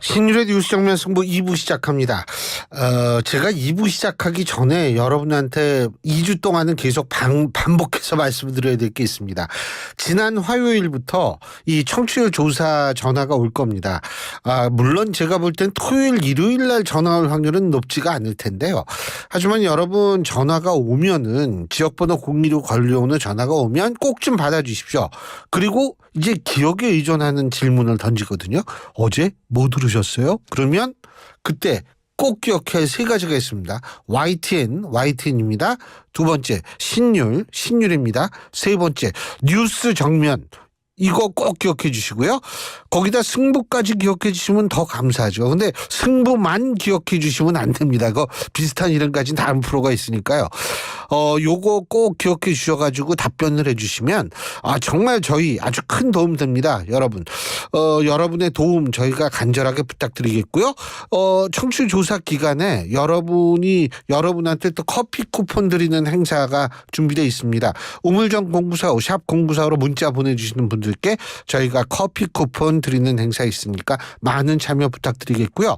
신율의 뉴스 정면 승부 2부 시작합니다. 제가 2부 시작하기 전에 여러분한테 2주 동안은 계속 반복해서 말씀을 드려야 될 게 있습니다. 지난 화요일부터 이 청취율 조사 전화가 올 겁니다. 물론 제가 볼 땐 토요일, 일요일 날 전화 올 확률은 높지가 않을 텐데요. 하지만 여러분 전화가 오면은 지역번호 016 걸려오는 전화가 오면 꼭 좀 받아주십시오. 그리고 이제 기억에 의존하는 질문을 던지거든요. 어제 뭐 들으셨어요? 그러면 그때 꼭 기억할 세 가지가 있습니다. YTN입니다. 두 번째 신율입니다. 세 번째 뉴스 정면. 이거 꼭 기억해 주시고요. 거기다 승부까지 기억해 주시면 더 감사하죠. 근데 승부만 기억해 주시면 안 됩니다. 그거 비슷한 이름까지는 다른 프로가 있으니까요. 요거 꼭 기억해 주셔가지고 답변을 해 주시면 정말 저희 아주 큰 도움 됩니다. 여러분. 여러분의 도움 저희가 간절하게 부탁드리겠고요. 청취 조사 기간에 여러분한테 또 커피 쿠폰 드리는 행사가 준비되어 있습니다. 우물정 0945 샵 0945로 문자 보내주시는 분들께 저희가 커피 쿠폰 드리는 행사 있으니까 많은 참여 부탁드리겠고요.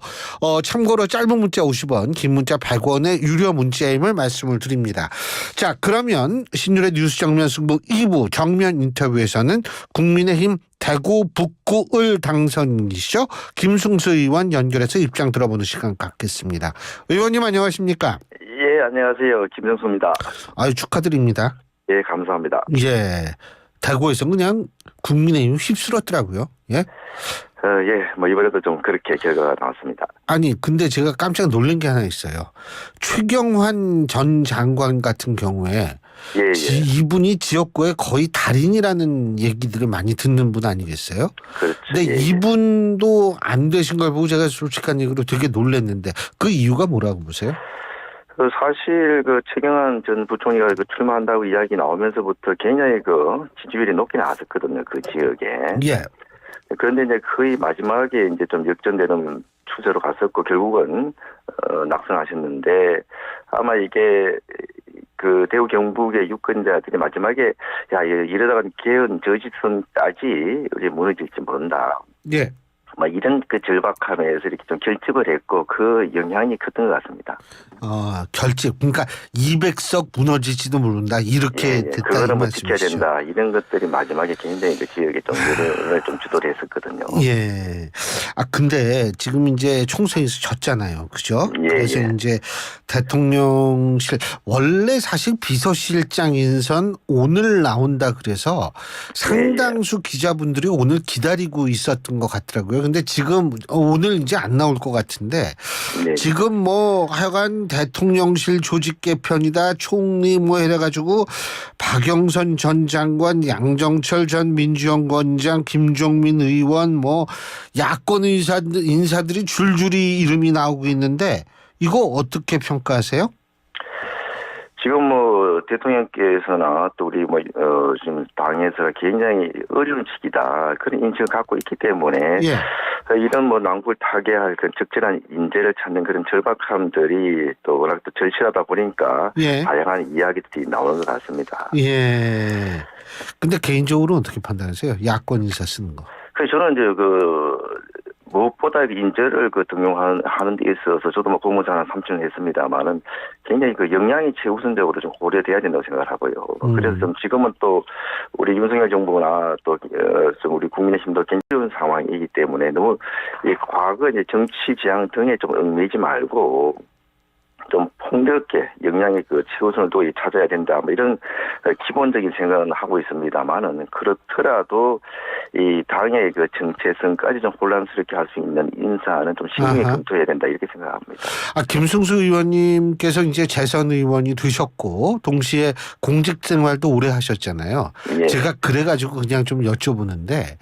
참고로 짧은 문자 50원, 긴 문자 100원의 유료 문자임을 말씀을 드립니다. 자, 그러면 신율의 뉴스 정면 승부 2부 정면 인터뷰에서는 국민의힘 대구 북구을 당선이시죠? 김승수 의원 연결해서 입장 들어보는 시간 갖겠습니다. 의원님 안녕하십니까? 예, 안녕하세요. 김승수입니다. 아유, 축하드립니다. 예, 감사합니다. 예. 대구에서 그냥 국민의힘 휩쓸었더라고요. 예? 이번에도 좀 그렇게 결과가 나왔습니다. 아니, 근데 제가 깜짝 놀란 게 하나 있어요. 최경환 전 장관 같은 경우에 이분이 지역구의 거의 달인이라는 얘기들을 많이 듣는 분 아니겠어요? 그렇죠. 근데 이분도 안 되신 걸 보고 제가 솔직한 얘기로 되게 놀랐는데 그 이유가 뭐라고 보세요? 사실 최경환 전 부총리가 출마한다고 이야기 나오면서부터 굉장히 지지율이 높게 나왔었거든요. 그 지역에. 예. 그런데 이제 거의 마지막에 이제 좀 역전되는 추세로 갔었고 결국은 낙선하셨는데 아마 이게 대구 경북의 유권자들이 마지막에 이러다가 개헌 저지선까지 이제 무너질지 모른다. 예. 이런 절박함에서 이렇게 좀 결집을 했고 그 영향이 컸던 것 같습니다. 결집. 그러니까 200석 무너질지도 모른다. 이렇게 됐다. 그거는 지켜야 된다. 이런 것들이 마지막에 굉장히 지역에 좀 여론을 좀 주도를 했었거든요. 예. 근데 지금 이제 총선에서 졌잖아요. 그죠? 그래서 이제 대통령실 원래 사실 비서실장 인선 오늘 나온다 그래서 상당수 기자분들이 오늘 기다리고 있었던 것 같더라고요. 근데 지금 오늘 이제 안 나올 것 같은데 지금 하여간 대통령실 조직 개편이다 총리 이래가지고 박영선 전 장관, 양정철 전 민주연구원장, 김종민 의원 야권 인사들이 줄줄이 이름이 나오고 있는데 이거 어떻게 평가하세요? 지금 대통령께서나 또 우리 지금 당에서 굉장히 어려운 시기다 그런 인식을 갖고 있기 때문에 이런 낭불 타개할 적절한 인재를 찾는 그런 절박함들이 또 워낙 또 절실하다 보니까 다양한 이야기들이 나오는 것 같습니다. 예. 근데 개인적으로 어떻게 판단하세요? 야권 인사 쓰는 거. 그래서 저는 이제 무엇보다 인재를 등용하는 데 있어서 저도 공무원장 3층을 했습니다만은 굉장히 역량이 최우선적으로 좀 고려돼야 된다고 생각을 하고요. 그래서 좀 지금은 또 우리 윤석열 정부나 또 우리 국민의힘도 굉장히 어려운 상황이기 때문에 너무 과거 이제 정치 지향 등에 좀 얽매이지 말고 좀 폭넓게 역량의 최우선을 또 찾아야 된다. 이런 기본적인 생각은 하고 있습니다만은 그렇더라도 이 당의 정체성까지 좀 혼란스럽게 할 수 있는 인사는 좀 신중히 검토해야 된다 이렇게 생각합니다. 김승수 의원님께서 이제 재선 의원이 되셨고 동시에 공직 생활도 오래 하셨잖아요. 제가 그래가지고 그냥 좀 여쭤보는데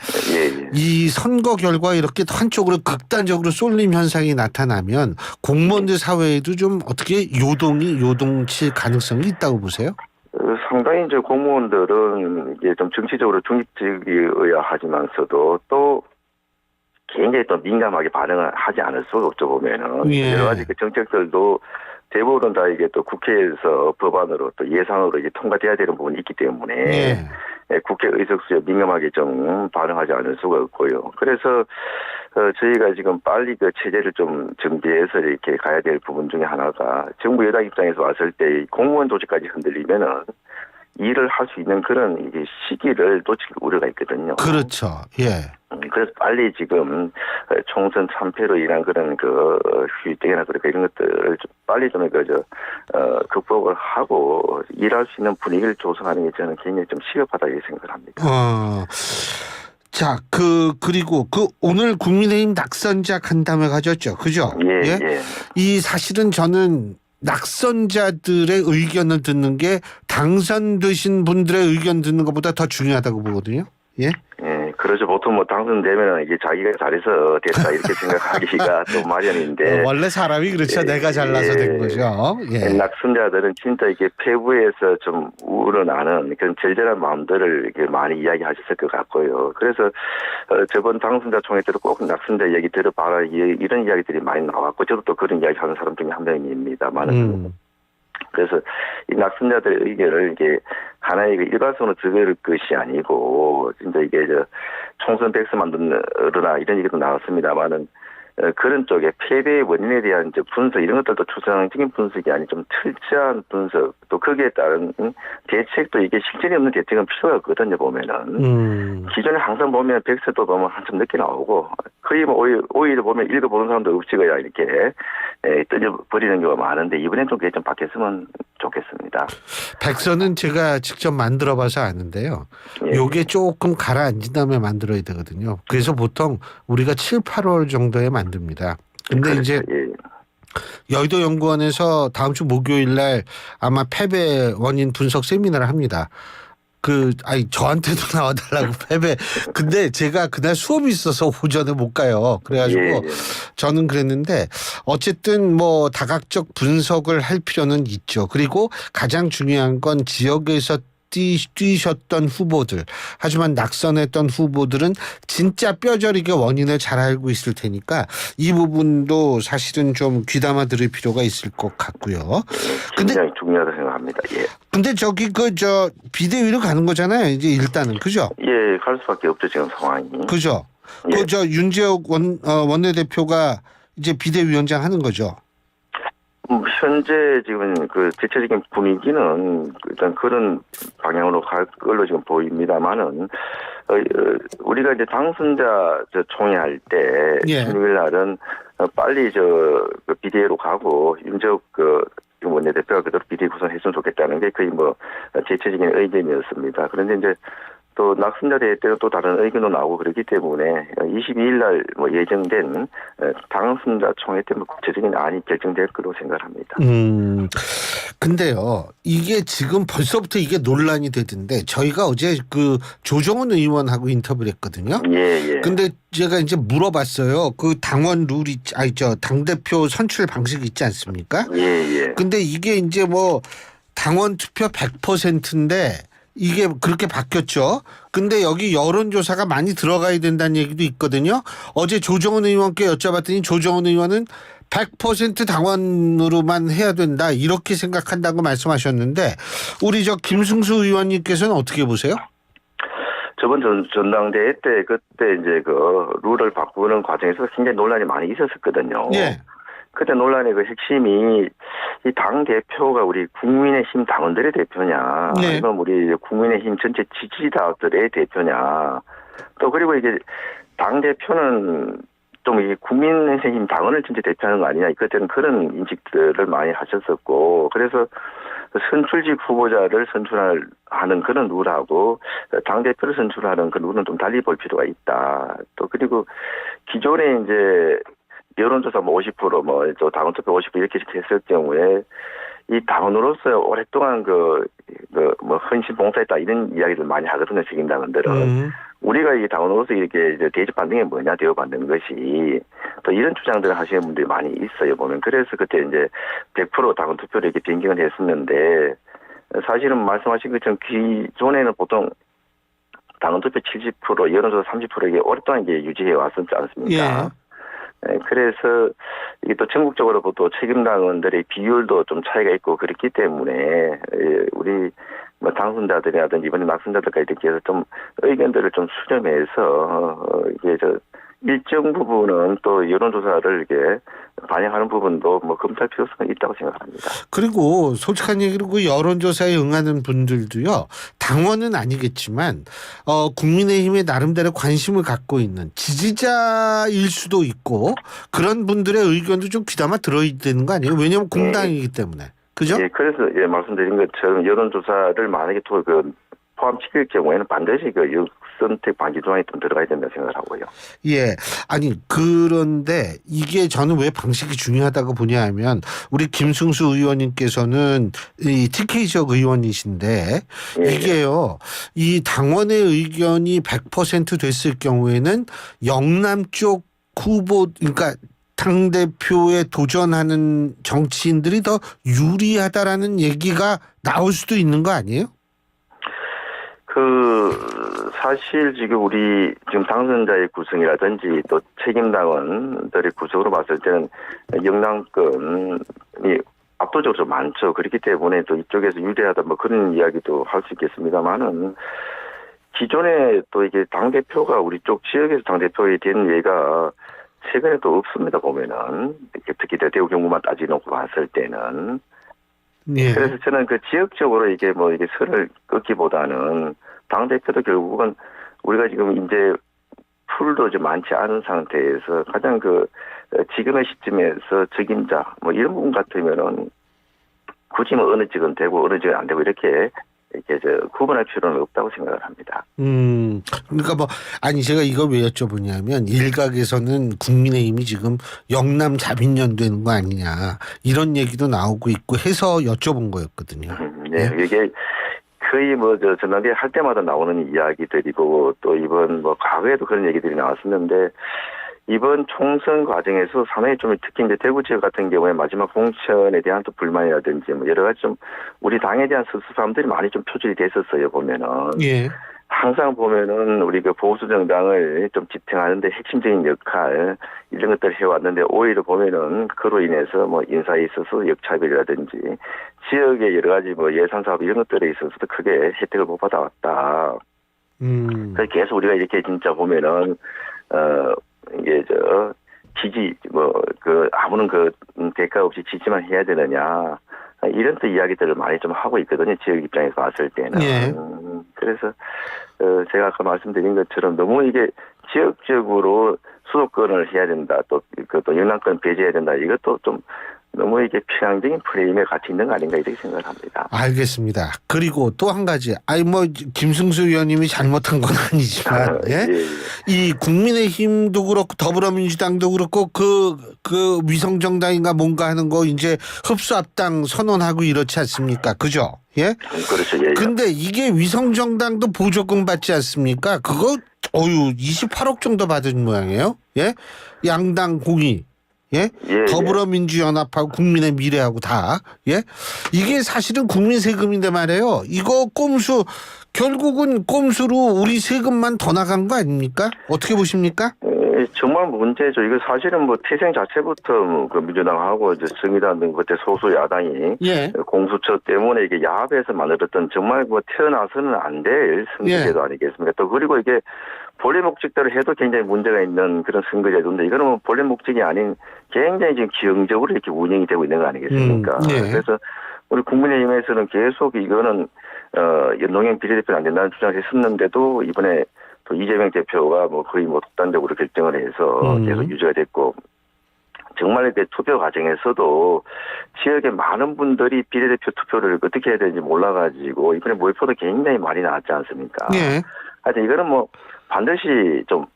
이 선거 결과 이렇게 한쪽으로 극단적으로 쏠림 현상이 나타나면 공무원들 사회에도 좀 어떻게 요동칠 가능성이 있다고 보세요? 상당히 이제 공무원들은 이게 좀 정치적으로 중립적이어야 하지만서도 또 굉장히 또 민감하게 반응을 하지 않을 수가 없죠 보면은 여러 가지 정책들도 대부분 다 이게 또 국회에서 법안으로 또 예산으로 이제 통과돼야 되는 부분이 있기 때문에 국회 의석수에 민감하게 좀 반응하지 않을 수가 없고요. 그래서 저희가 지금 빨리 그 체제를 좀 정비해서 이렇게 가야 될 부분 중에 하나가 정부 여당 입장에서 왔을 때 공무원 조직까지 흔들리면은 일을 할 수 있는 그런 이게 시기를 놓칠 우려가 있거든요. 그렇죠. 예. 그래서 빨리 지금 총선 참패로 인한 그런 그 휴직이나 그러니까 이런 것들을 좀 빨리 좀 극복을 하고 일할 수 있는 분위기를 조성하는 게 저는 굉장히 좀 시급하다 이렇게 생각을 합니다. 자, 그리고 오늘 국민의힘 낙선자 간담회 가졌죠. 그죠? 예. 이 사실은 저는 낙선자들의 의견을 듣는 게 당선되신 분들의 의견 듣는 것보다 더 중요하다고 보거든요. 예? 예, 그렇죠. 보통 뭐 당선되면 이게 자기가 잘해서 됐다 이렇게 생각하기가 또 마련인데. 원래 사람이 그렇죠. 내가 잘나서 된 거죠. 예. 낙선자들은 진짜 이게 패부에서 좀 우러나는 그런 절절한 마음들을 이렇게 많이 이야기하셨을 것 같고요. 그래서 저번 당선자 총회 때도 꼭 낙선자 얘기 들어봐라 이런 이야기들이 많이 나왔고 저도 또 그런 이야기 하는 사람 중에 한 명입니다만은. 그래서 이 낙선자들의 의견을 이게 하나의 일괄성으로 들을 것이 아니고 진짜 이게 총선 백서 만들어라 이런 얘기도 나왔습니다만은 그런 쪽에 패배의 원인에 대한 이제 분석 이런 것들도 추상적인 분석이 아닌 좀 철저한 분석 또 거기에 따른 대책도 이게 실질이 없는 대책은 필요가 없거든요 보면은 기존에 항상 보면 백서도 보면 한참 늦게 나오고 거의 뭐 오히려 보면 읽어보는 사람도 없이거야 이렇게 떠져버리는 경우가 많은데 이번엔 좀 그게 좀 바뀌었으면 좋겠습니다. 백서는 제가 직접 만들어봐서 아는데요. 요게 조금 가라앉은 다음에 만들어야 되거든요. 그래서 보통 우리가 7, 8월 정도에 만듭니다. 근데 그렇죠. 이제 여의도 연구원에서 다음 주 목요일 날 아마 패배 원인 분석 세미나를 합니다. 저한테도 나와달라고 패배. 근데 제가 그날 수업이 있어서 오전에 못 가요. 그래가지고 저는 그랬는데 어쨌든 뭐 다각적 분석을 할 필요는 있죠. 그리고 가장 중요한 건 지역에서 뛰셨던 후보들 하지만 낙선했던 후보들은 진짜 뼈저리게 원인을 잘 알고 있을 테니까 이 부분도 사실은 좀 귀담아 들을 필요가 있을 것 같고요. 근데 굉장히 중요하다고 생각합니다. 예. 근데 비대위로 가는 거잖아요. 이제 일단은 그죠? 예, 갈 수밖에 없죠 지금 상황이. 그죠? 예. 윤재욱 원내대표가 이제 비대위원장 하는 거죠. 현재 지금 그 대체적인 분위기는 일단 그런 방향으로 갈 걸로 지금 보입니다만은 우리가 이제 당선자 총회할 때 16일 날은 빨리 그 비대위로 가고 윤재욱 원내대표가 그대로 비대위 구성했으면 좋겠다는 게 거의 뭐 대체적인 의견이었습니다. 그런데 이제 또 낙선자 대회 때는 또 다른 의견도 나오고 그렇기 때문에 22일 날 뭐 예정된 당선자 총회 때 뭐 구체적인 안이 결정될 거로 생각합니다. 근데요, 이게 지금 벌써부터 이게 논란이 되던데 저희가 어제 그 조정훈 의원하고 인터뷰를 했거든요. 예. 근데 제가 이제 물어봤어요. 그 당원 룰이 당대표 선출 방식이 있지 않습니까? 예. 근데 이게 이제 뭐 당원 투표 100%인데 이게 그렇게 바뀌었죠. 근데 여기 여론조사가 많이 들어가야 된다는 얘기도 있거든요. 어제 조정훈 의원께 여쭤봤더니 조정훈 의원은 100% 당원으로만 해야 된다 이렇게 생각한다고 말씀하셨는데 우리 김승수 의원님께서는 어떻게 보세요? 저번 전당대회 때 그때 이제 그 룰을 바꾸는 과정에서 굉장히 논란이 많이 있었거든요. 예. 그때 논란의 그 핵심이 이 당 대표가 우리 국민의힘 당원들의 대표냐, 아니면 우리 국민의힘 전체 지지자들의 대표냐, 또 그리고 이게 당 대표는 좀 이 국민의힘 당원을 전체 대표하는 거 아니냐, 그때는 그런 인식들을 많이 하셨었고, 그래서 선출직 후보자를 선출하는 그런 룰하고 당 대표를 선출하는 그 룰은 좀 달리 볼 필요가 있다. 또 그리고 기존에 이제 여론조사 50% 또 당원투표 50% 이렇게 했을 경우에 이 당원으로서 오랫동안 헌신 봉사했다 이런 이야기를 많이 하거든요. 책임당원들은. 우리가 이 당원으로서 이렇게 이제 대접받는 게 뭐냐 대우받는 것이 또 이런 주장들을 하시는 분들이 많이 있어요. 보면 그래서 그때 이제 100% 당원투표를 이렇게 변경을 했었는데 사실은 말씀하신 것처럼 기존에는 보통 당원투표 70% 여론조사 30% 이게 오랫동안 이게 유지해 왔었지 않습니까? 네, 그래서 이게 또 전국적으로 또 책임당원들의 비율도 좀 차이가 있고 그렇기 때문에 우리 뭐 당선자들이라든지 이번에 낙선자들까지 이렇게 해서 좀 의견들을 좀 수렴해서 이게 일정 부분은 또 여론조사를 이렇게 반영하는 부분도 뭐 검토할 필요성이 있다고 생각합니다. 그리고 솔직한 얘기로 그 여론조사에 응하는 분들도요, 당원은 아니겠지만 국민의힘에 나름대로 관심을 갖고 있는 지지자일 수도 있고 그런 분들의 의견도 좀 귀담아 들어야 되는 거 아니에요? 왜냐하면 공당이기 때문에. 그죠? 예, 그래서 말씀드린 것처럼 여론조사를 만약에 또 포함시킬 경우에는 반드시 역선택 방지 조항이 좀 들어가야 된다고 생각을 하고요. 예. 아니, 그런데 이게 저는 왜 방식이 중요하다고 보냐 하면 우리 김승수 의원님께서는 이 TK 지역 의원이신데 예. 이게요, 이 당원의 의견이 100% 됐을 경우에는 영남 쪽 후보, 그러니까 당대표에 도전하는 정치인들이 더 유리하다라는 얘기가 나올 수도 있는 거 아니에요? 사실 우리 당선자의 구성이라든지 또 책임당원들의 구성으로 봤을 때는 영남권이 압도적으로 좀 많죠. 그렇기 때문에 또 이쪽에서 유리하다 뭐 그런 이야기도 할 수 있겠습니다만은 기존에 또 이게 당대표가 우리 쪽 지역에서 당대표가 된 예가 최근에 또 없습니다, 보면은. 특히 대구 경북만 따지놓고 봤을 때는. 예. 그래서 저는 지역적으로 이게 선을 긋기보다는 당대표도 결국은 우리가 지금 이제 풀도 좀 많지 않은 상태에서 가장 지금의 시점에서 적임자 이런 부분 같으면은 굳이 어느 지역은 되고 어느 지역은 안 되고 이렇게 구분할 필요는 없다고 생각을 합니다. 그러니까 아니 제가 이거 왜 여쭤보냐면 일각에서는 국민의힘이 지금 영남 자민련 되는 거 아니냐 이런 얘기도 나오고 있고 해서 여쭤본 거였거든요. 네, 이게 거의 전당대회 할 때마다 나오는 이야기들이고 또 이번 과거에도 그런 얘기들이 나왔었는데 이번 총선 과정에서 상당히 좀 특히 이제 대구 지역 같은 경우에 마지막 공천에 대한 또 불만이라든지 여러 가지 좀 우리 당에 대한 섭섭함들이 많이 좀 표출이 됐었어요, 보면은. 예. 항상 보면은 우리 보수 정당을 좀 지탱하는데 핵심적인 역할 이런 것들을 해왔는데 오히려 보면은 그로 인해서 인사에 있어서 역차별이라든지 지역의 여러 가지 예산 사업 이런 것들에 있어서도 크게 혜택을 못 받아왔다. 그래서 계속 우리가 이렇게 진짜 보면은 이게 지지 아무런 대가 없이 지지만 해야 되느냐 이런 또 이야기들을 많이 좀 하고 있거든요. 지역 입장에서 봤을 때는. 예. 그래서 제가 아까 말씀드린 것처럼 너무 이게 지역적으로 수도권을 해야 된다. 또 영남권 배제해야 된다. 이것도 좀 너무 이게 편향적인 프레임에 같이 있는 거 아닌가 이렇게 생각을 합니다. 알겠습니다. 그리고 또 한 가지, 김승수 의원님이 잘못한 건 아니지만, 예? 예. 이 국민의힘도 그렇고 더불어민주당도 그렇고 그 위성정당인가 뭔가 하는 거 이제 흡수합당 선언하고 이렇지 않습니까? 그죠? 예? 그렇죠. 예. 근데 이게 위성정당도 보조금 받지 않습니까? 그거 28억 정도 받은 모양이에요. 예? 양당 공의. 예? 예, 더불어민주연합하고 국민의 미래하고 다. 예? 이게 사실은 국민 세금인데 말이에요. 이거 결국은 꼼수로 우리 세금만 더 나간 거 아닙니까? 어떻게 보십니까? 정말 문제죠. 이거 사실은 태생 자체부터 민주당하고 정의당 등 그때 소수 야당이 예. 공수처 때문에 이게 야합에서 만들었던 정말 태어나서는 안 될 선거제도 예. 아니겠습니까? 또 그리고 이게 본래 목적대로 해도 굉장히 문제가 있는 그런 선거제도인데 이거는 본래 목적이 아닌 굉장히 지금 기형적으로 이렇게 운영이 되고 있는 거 아니겠습니까? 예. 그래서 우리 국민의힘에서는 계속 이거는 연동형 비례대표는 안 된다는 주장을 했었는데도 이번에 또 이재명 대표가 거의 독단적으로 결정을 해서 계속 유지가 됐고 정말 투표 과정에서도 지역의 많은 분들이 비례대표 투표를 어떻게 해야 되는지 몰라가지고 이번에 몰표도 굉장히 많이 나왔지 않습니까? 예. 하여튼 이거는 반드시 좀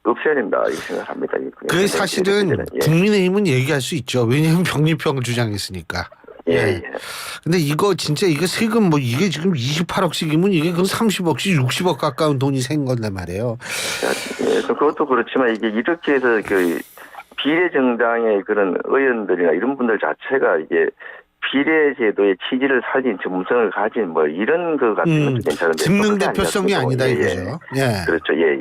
없애야 된다 이렇게 생각합니다. 그게 사실은 국민의힘은 얘기할 수 있죠. 왜냐하면 병립형을 주장했으니까. 예. 근데 이거 진짜 세금 이게 지금 28억씩이면 이게 30억씩 60억 가까운 돈이 생 건데 말이에요. 예, 그것도 그렇지만 이게 이렇게 해서 비례정당의 그런 의원들이나 이런 분들 자체가 이게 비례제도의 취지를 살린 전문성을 가진 뭐 이런 거 같은 것도 괜찮은데 직능 대표성이 아니다 이거죠. 예. 그렇죠. 예.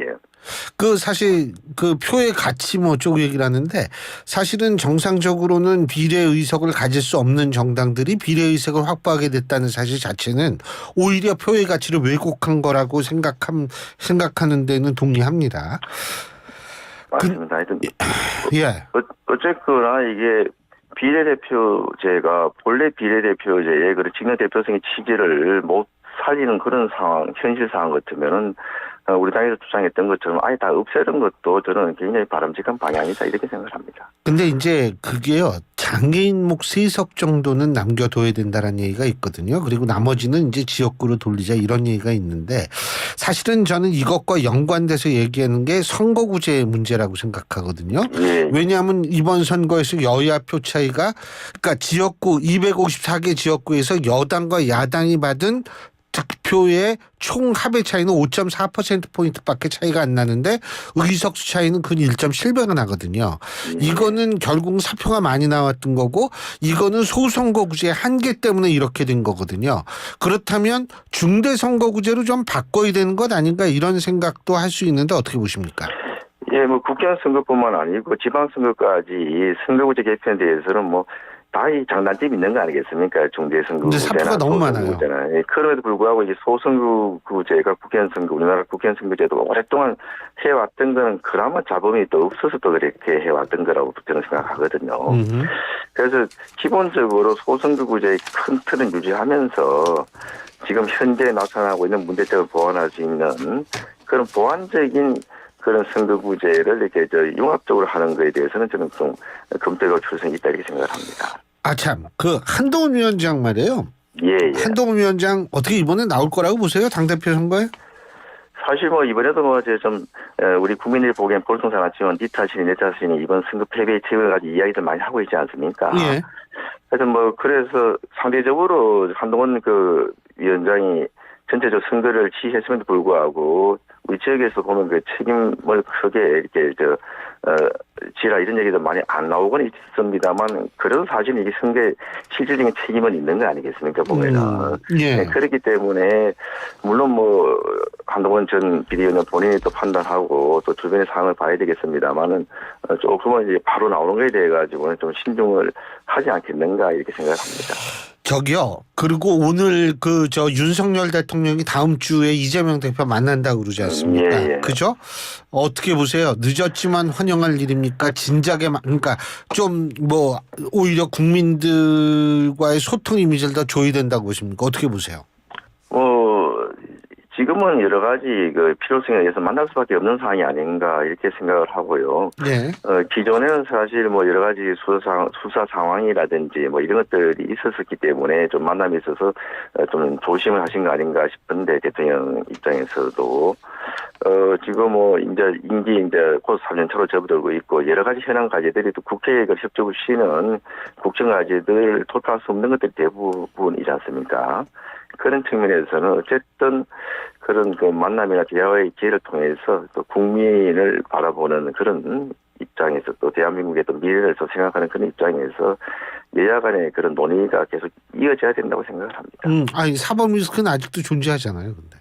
그 사실 그 표의 가치 뭐 쪽 얘기를 하는데 사실은 정상적으로는 비례 의석을 가질 수 없는 정당들이 비례 의석을 확보하게 됐다는 사실 자체는 오히려 표의 가치를 왜곡한 거라고 생각하는 데는 동의합니다. 맞습니다. 하여튼 예. 어쨌거나 이게 비례대표제가 본래 비례대표제의 그런 직능 대표성의 취지를 못 살리는 그런 상황, 현실 상황 같으면은 우리 당에서 주장했던 것처럼 아예 다 없애는 것도 저는 굉장히 바람직한 방향이다 이렇게 생각을 합니다. 근데 이제 그게요, 장애인목 3석 정도는 남겨둬야 된다라는 얘기가 있거든요. 그리고 나머지는 이제 지역구로 돌리자 이런 얘기가 있는데 사실은 저는 이것과 연관돼서 얘기하는 게 선거구제 문제라고 생각하거든요. 예. 왜냐하면 이번 선거에서 여야 표 차이가 그러니까 지역구 254개 지역구에서 여당과 야당이 받은 득표의 총 합의 차이는 5.4%포인트밖에 차이가 안 나는데 의석수 차이는 근 1.7배가 나거든요. 이거는 결국 사표가 많이 나왔던 거고 이거는 소선거구제의 한계 때문에 이렇게 된 거거든요. 그렇다면 중대선거구제로 좀 바꿔야 되는 것 아닌가 이런 생각도 할 수 있는데 어떻게 보십니까? 예, 뭐 국회의원 선거뿐만 아니고 지방선거까지 이 선거구제 개편에 대해서는 뭐 다 이 장단점이 있는 거 아니겠습니까? 근데 사표가 너무 많아요. 예, 그럼에도 불구하고 이제 소선거구제가 국회의원 선거, 우리나라 국회의원 선거제도 오랫동안 해왔던 거는 그나마 잡음이 또 없어서 또 그렇게 해왔던 거라고 저는 생각하거든요. 그래서 기본적으로 소선거구제의 큰 틀은 유지하면서 지금 현재 나타나고 있는 문제점을 보완할 수 있는 그런 보완적인 그런 선거구제를 이렇게 융합적으로 하는 거에 대해서는 저는 좀 검토가 필요성이 있다 이렇게 생각을 합니다. 아 참, 그 한동훈 위원장 말이에요. 예. 한동훈 위원장 어떻게 이번에 나올 거라고 보세요? 당대표 선거에? 사실 뭐 이번에도 뭐 이제 좀 우리 국민들이 보기엔 볼통사났지만 네 탓이니 내 탓이니 이번 선거 패배의 책임을 가지고 이야기들 많이 하고 있지 않습니까? 예. 하여튼 뭐 그래서 상대적으로 한동훈 그 위원장이 전체적 선거를 지휘했음에도 불구하고 우리 지역에서 보면 그 책임을 크게 이렇게 지라 이런 얘기도 많이 안 나오고는 있습니다만 그래도 사실 이게 선거에 실질적인 책임은 있는 거 아니겠습니까 보면은. 예. 네, 그렇기 때문에 물론 뭐 한동훈 전 비대위원장 본인이 또 판단하고 또 주변의 상황을 봐야 되겠습니다만은 조금은 이제 바로 나오는 거에 대해 가지고는 좀 신중을 하지 않겠는가 이렇게 생각합니다. 저기요. 그리고 오늘 그 윤석열 대통령이 다음 주에 이재명 대표 만난다고 그러지 않습니까? 예. 그죠? 어떻게 보세요? 늦었지만 환영할 일입니까? 진작에 그러니까 좀 뭐 오히려 국민들과의 소통 이미지를 더 줘야 된다고 보십니까? 어떻게 보세요? 지금은 여러 가지 그 필요성에 의해서 만날 수밖에 없는 상황이 아닌가 이렇게 생각을 하고요. 네. 기존에는 사실 뭐 여러 가지 수사 상황이라든지 뭐 이런 것들이 있었기 때문에 좀 만남이 있어서 좀 조심을 하신 거 아닌가 싶은데 대통령 입장에서도 지금 뭐 이제 임기 곧 3년 차로 접어들고 있고 여러 가지 현안 과제들이 또 국회에 협조를 쉬는 국정 과제들 돌파할 수 없는 것들이 대부분이지 않습니까? 그런 측면에서는 어쨌든 그런 그 만남이나 대화의 기회를 통해서 또 국민을 바라보는 그런 입장에서 또 대한민국의 또 미래를 또 생각하는 그런 입장에서 여야 간의 그런 논의가 계속 이어져야 된다고 생각을 합니다. 아니 사법 리스크는 아직도 존재하잖아요, 근데.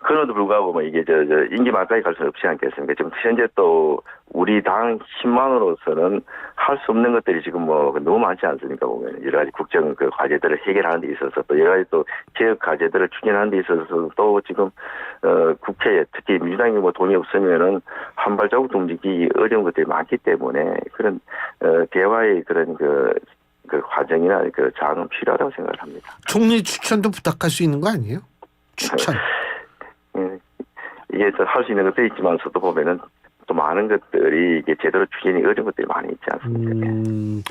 그럼에도 불구하고 뭐 이게 임기 말까지 갈 수는 없지 않겠습니까? 지금 현재 또 우리 당 힘만으로서는 할 수 없는 것들이 지금 뭐 너무 많지 않습니까? 보면 여러 가지 국정 그 과제들을 해결하는 데 있어서 또 여러 가지 또 개혁 과제들을 추진하는 데 있어서 또 지금 국회에 특히 민주당이 뭐 돈이 없으면은 한 발자국 움직이기 어려운 것들이 많기 때문에 그런 대화의 그런 그 과정이나 그 자은 필요하다고 생각을 합니다. 총리 추천도 부탁할 수 있는 거 아니에요? 추천. 이게 할 수 있는 것도 있지만서도 보면은 또 많은 것들이 이게 제대로 추진이 어려운 것들이 많이 있지 않습니까?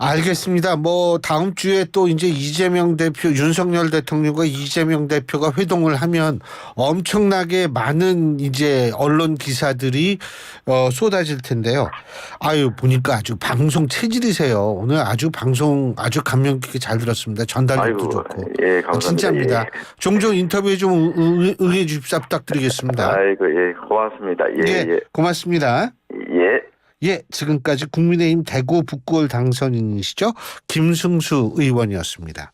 알겠습니다. 뭐 다음 주에 또 이제 이재명 대표, 윤석열 대통령과 이재명 대표가 회동을 하면 엄청나게 많은 이제 언론 기사들이 쏟아질 텐데요. 아유 보니까 아주 방송 체질이세요. 오늘 아주 방송 아주 감명 깊게 잘 들었습니다. 전달력도 좋고. 예, 감사합니다. 진짜입니다. 예. 종종 인터뷰에 좀 응해 주십사 부탁드리겠습니다. 아이고 예, 고맙습니다. 예. 고맙습니다. 예. 예, 지금까지 국민의힘 대구 북구을 당선인이시죠? 김승수 의원이었습니다.